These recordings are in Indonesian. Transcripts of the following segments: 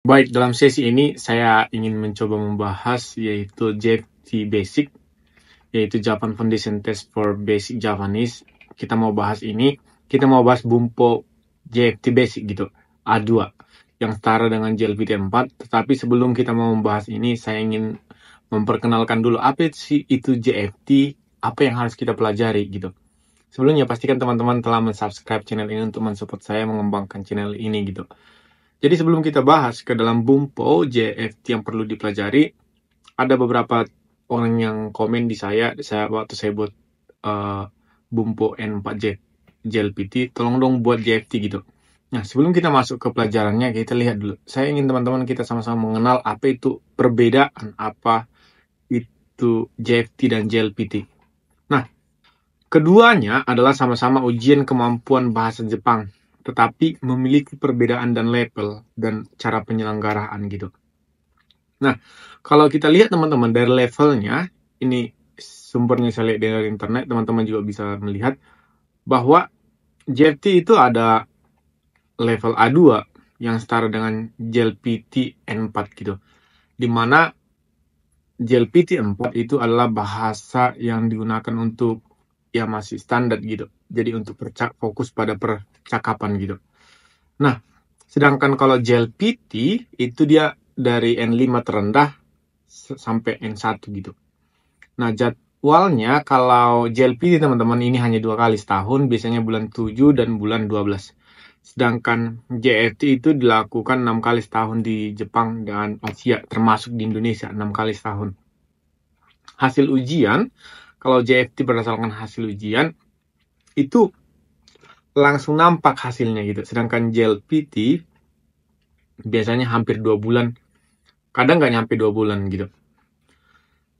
Baik, dalam sesi ini saya ingin mencoba membahas yaitu JFT Basic, yaitu Japan Foundation Test for Basic Japanese. Kita mau bahas Bumpo JFT Basic gitu, A2, yang setara dengan JLPT 4. Tetapi sebelum kita mau membahas ini, saya ingin memperkenalkan dulu apa sih itu JFT, apa yang harus kita pelajari gitu. Sebelumnya pastikan teman-teman telah mensubscribe channel ini untuk mensupport saya mengembangkan channel ini gitu. Jadi sebelum kita bahas ke dalam Bumpo JFT yang perlu dipelajari, ada beberapa orang yang komen di saya waktu saya buat Bumpo N4 JLPT, tolong dong buat JFT gitu. Nah, sebelum kita masuk ke pelajarannya, kita lihat dulu. Saya ingin teman-teman kita sama-sama mengenal apa itu perbedaan, apa itu JFT dan JLPT. Nah, keduanya adalah sama-sama ujian kemampuan bahasa Jepang, tetapi memiliki perbedaan dan level dan cara penyelenggaraan gitu. Nah, kalau kita lihat teman-teman dari levelnya, ini sumbernya saya lihat dari internet, teman-teman juga bisa melihat bahwa JFT itu ada level A2 yang setara dengan JLPT N4 gitu. Dimana JLPT 4 itu adalah bahasa yang digunakan untuk ya masih standar gitu. Jadi untuk fokus pada percakapan gitu. Nah, sedangkan kalau JLPT itu dia dari N5 terendah sampai N1 gitu. Nah, jadwalnya kalau JLPT teman-teman ini hanya 2 kali setahun, biasanya bulan 7 dan bulan 12. Sedangkan JFT itu dilakukan 6 kali setahun di Jepang dan Asia, termasuk di Indonesia 6 kali setahun. Hasil ujian, kalau JFT berdasarkan hasil ujian, itu langsung nampak hasilnya gitu. Sedangkan JLPT biasanya hampir 2 bulan, kadang nggak nyampe 2 bulan gitu.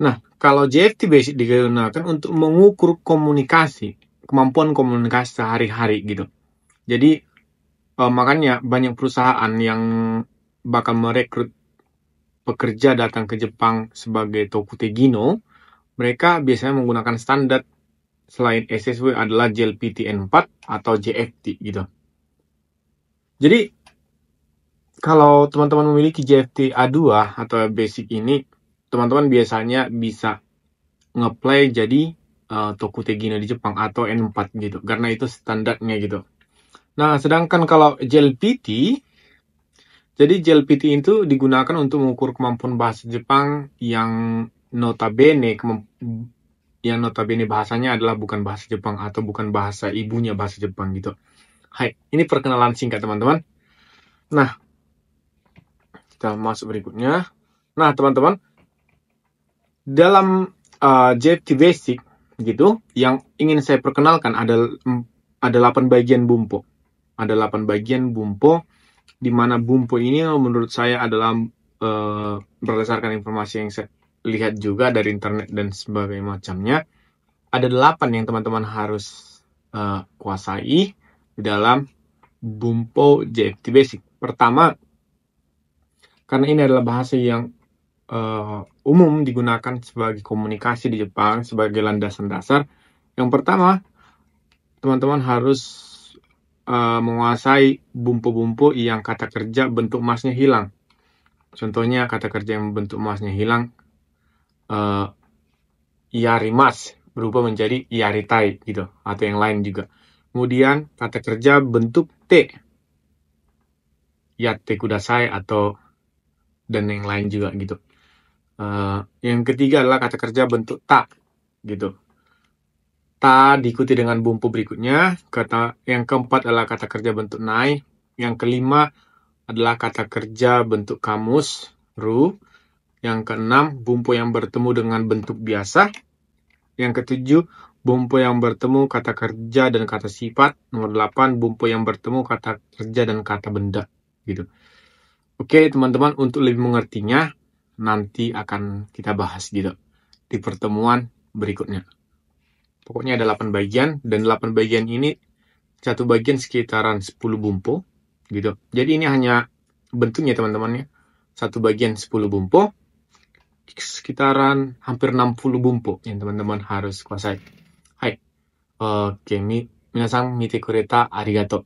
Nah, kalau JFT Basic digunakan untuk mengukur komunikasi, kemampuan komunikasi sehari-hari gitu. Jadi, makanya banyak perusahaan yang bakal merekrut pekerja datang ke Jepang sebagai Tokutegino, mereka biasanya menggunakan standar selain SSW adalah JLPT N4 atau JFT gitu. Jadi, kalau teman-teman memiliki JFT A2 atau Basic ini, teman-teman biasanya bisa nge-play jadi Tokutegino di Jepang atau N4 gitu, karena itu standarnya gitu. Nah, sedangkan kalau JLPT, jadi JLPT itu digunakan untuk mengukur kemampuan bahasa Jepang yang notabene bahasanya adalah bukan bahasa Jepang atau bukan bahasa ibunya bahasa Jepang gitu. Hai, ini perkenalan singkat teman-teman. Nah, kita masuk berikutnya. Nah, teman-teman, dalam JFT Basic gitu, yang ingin saya perkenalkan ada 8 bagian Bumpo. Ada 8 bagian Bumpo, di mana Bumpo ini menurut saya adalah berdasarkan informasi yang saya lihat juga dari internet dan sebagainya macamnya, ada 8 yang teman-teman harus kuasai di dalam Bumpo JFT Basic. Pertama, karena ini adalah bahasa yang umum digunakan sebagai komunikasi di Jepang sebagai landasan dasar. Yang pertama, teman-teman harus menguasai bumpo-bumpo yang kata kerja bentuk masnya hilang. Contohnya kata kerja yang bentuk masnya hilang, yarimas berubah menjadi yaritai gitu, atau yang lain juga. Kemudian kata kerja bentuk T, yatte kudasai atau dan yang lain juga gitu. Yang ketiga adalah kata kerja bentuk ta gitu. Ta diikuti dengan bumpo berikutnya. Yang keempat adalah kata kerja bentuk nai. Yang kelima adalah kata kerja bentuk kamus, ru. Yang keenam, bumpo yang bertemu dengan bentuk biasa. Yang ketujuh, bumpo yang bertemu kata kerja dan kata sifat. Nomor 8, bumpo yang bertemu kata kerja dan kata benda. Gitu. Oke, teman-teman, untuk lebih mengertinya, nanti akan kita bahas gitu di pertemuan berikutnya. Pokoknya ada 8 bagian, dan 8 bagian ini satu bagian sekitaran 10 bumpo gitu. Jadi ini hanya bentuknya teman-teman ya. Satu bagian 10 bumpo, sekitaran hampir 60 bumpo yang teman-teman harus kuasai. Hai. Oke, minasan mite kureta arigato.